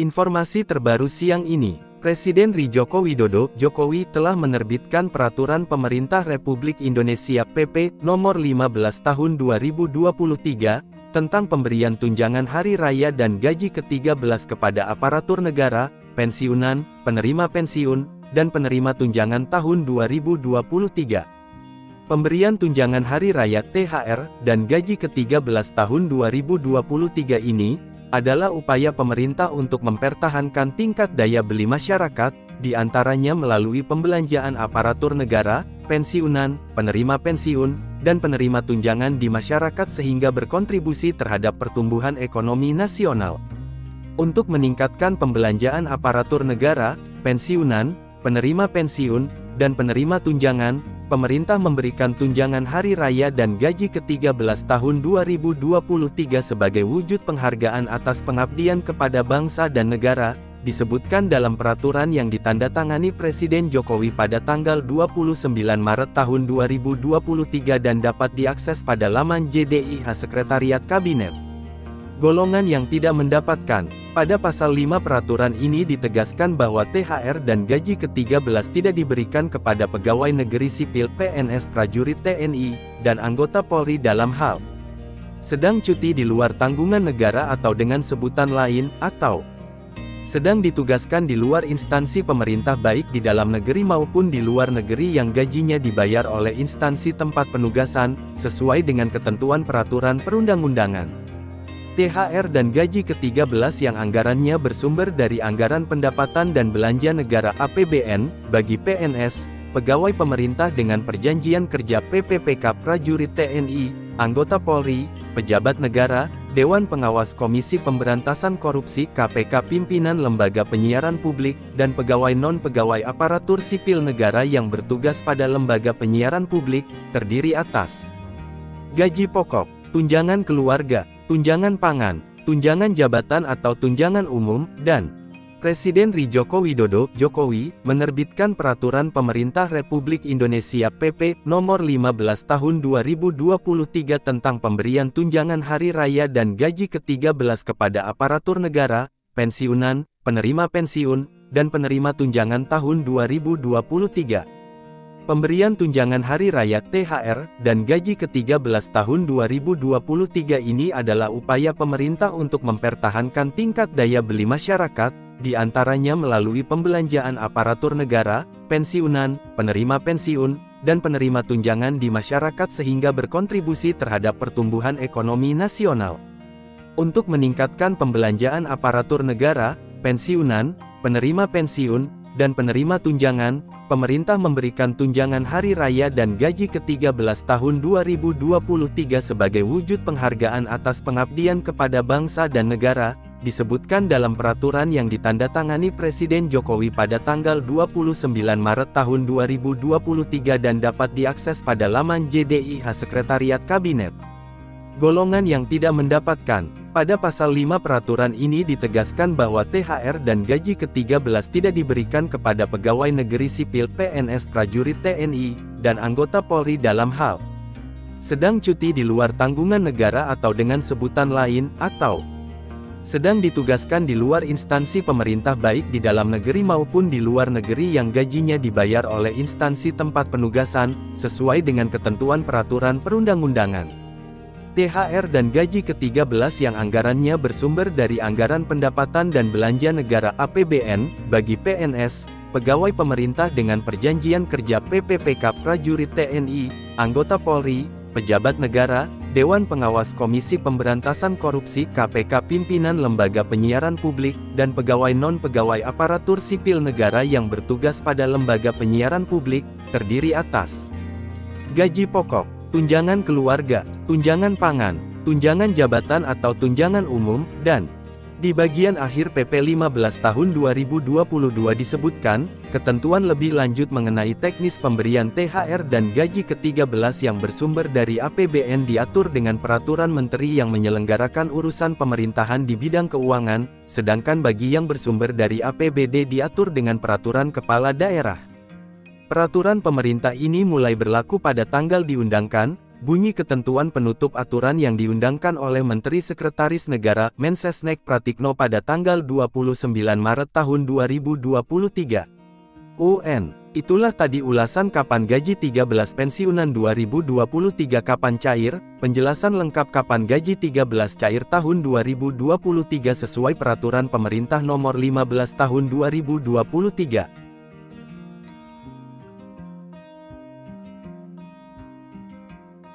Informasi terbaru siang ini, Presiden RI Joko Widodo, Jokowi telah menerbitkan Peraturan Pemerintah Republik Indonesia PP Nomor 15 Tahun 2023, tentang pemberian tunjangan hari raya dan gaji ke-13 kepada aparatur negara, pensiunan, penerima pensiun, dan penerima tunjangan tahun 2023. Pemberian tunjangan hari raya THR dan gaji ke-13 tahun 2023 ini adalah upaya pemerintah untuk mempertahankan tingkat daya beli masyarakat, diantaranya melalui pembelanjaan aparatur negara, pensiunan, penerima pensiun, dan penerima tunjangan di masyarakat sehingga berkontribusi terhadap pertumbuhan ekonomi nasional. Untuk meningkatkan pembelanjaan aparatur negara, pensiunan, penerima pensiun, dan penerima tunjangan, pemerintah memberikan tunjangan hari raya dan gaji ke-13 tahun 2023 sebagai wujud penghargaan atas pengabdian kepada bangsa dan negara, disebutkan dalam peraturan yang ditandatangani Presiden Jokowi pada tanggal 29 Maret tahun 2023 dan dapat diakses pada laman JDIH Sekretariat Kabinet. Golongan yang tidak mendapatkan. Pada pasal 5 peraturan ini ditegaskan bahwa THR dan gaji ke-13 tidak diberikan kepada pegawai negeri sipil PNS prajurit TNI, dan anggota Polri dalam hal sedang cuti di luar tanggungan negara atau dengan sebutan lain, atau sedang ditugaskan di luar instansi pemerintah baik di dalam negeri maupun di luar negeri yang gajinya dibayar oleh instansi tempat penugasan, sesuai dengan ketentuan peraturan perundang-undangan. THR dan gaji ke-13 yang anggarannya bersumber dari anggaran pendapatan dan belanja negara APBN, bagi PNS, pegawai pemerintah dengan perjanjian kerja PPPK prajurit TNI, anggota Polri, pejabat negara, Dewan Pengawas Komisi Pemberantasan Korupsi KPK pimpinan lembaga penyiaran publik, dan pegawai non-pegawai aparatur sipil negara yang bertugas pada lembaga penyiaran publik, terdiri atas gaji pokok, tunjangan keluarga, tunjangan pangan, tunjangan jabatan atau tunjangan umum, dan Presiden RI Joko Widodo, Jokowi, menerbitkan Peraturan Pemerintah Republik Indonesia PP Nomor 15 Tahun 2023 tentang pemberian tunjangan hari raya dan gaji ke-13 kepada aparatur negara, pensiunan, penerima pensiun, dan penerima tunjangan tahun 2023. Pemberian tunjangan hari raya THR dan gaji ke-13 tahun 2023 ini adalah upaya pemerintah untuk mempertahankan tingkat daya beli masyarakat, diantaranya melalui pembelanjaan aparatur negara, pensiunan, penerima pensiun, dan penerima tunjangan di masyarakat sehingga berkontribusi terhadap pertumbuhan ekonomi nasional. Untuk meningkatkan pembelanjaan aparatur negara, pensiunan, penerima pensiun, dan penerima tunjangan, pemerintah memberikan tunjangan hari raya dan gaji ke-13 tahun 2023 sebagai wujud penghargaan atas pengabdian kepada bangsa dan negara, disebutkan dalam peraturan yang ditandatangani Presiden Jokowi pada tanggal 29 Maret tahun 2023 dan dapat diakses pada laman JDIH Sekretariat Kabinet. Golongan yang tidak mendapatkan. Pada pasal 5 peraturan ini ditegaskan bahwa THR dan gaji ke-13 tidak diberikan kepada pegawai negeri sipil PNS prajurit TNI, dan anggota Polri dalam hal sedang cuti di luar tanggungan negara atau dengan sebutan lain, atau sedang ditugaskan di luar instansi pemerintah baik di dalam negeri maupun di luar negeri yang gajinya dibayar oleh instansi tempat penugasan, sesuai dengan ketentuan peraturan perundang-undangan. THR dan gaji ke-13 yang anggarannya bersumber dari anggaran pendapatan dan belanja negara APBN, bagi PNS, pegawai pemerintah dengan perjanjian kerja PPPK prajurit TNI, anggota Polri, pejabat negara, Dewan Pengawas Komisi Pemberantasan Korupsi KPK pimpinan lembaga penyiaran publik, dan pegawai non-pegawai aparatur sipil negara yang bertugas pada lembaga penyiaran publik, terdiri atas gaji pokok, tunjangan keluarga, tunjangan pangan, tunjangan jabatan atau tunjangan umum, dan di bagian akhir PP 15 tahun 2022 disebutkan, ketentuan lebih lanjut mengenai teknis pemberian THR dan gaji ke-13 yang bersumber dari APBN diatur dengan Peraturan Menteri yang menyelenggarakan urusan pemerintahan di bidang keuangan, sedangkan bagi yang bersumber dari APBD diatur dengan Peraturan Kepala Daerah. Peraturan pemerintah ini mulai berlaku pada tanggal diundangkan, Bunyi ketentuan penutup aturan yang diundangkan oleh Menteri Sekretaris Negara, Mensesnek Pratikno pada tanggal 29 Maret tahun 2023. UN. Itulah tadi ulasan kapan gaji 13 pensiunan 2023 kapan cair, penjelasan lengkap kapan gaji 13 cair tahun 2023 sesuai Peraturan Pemerintah Nomor 15 Tahun 2023.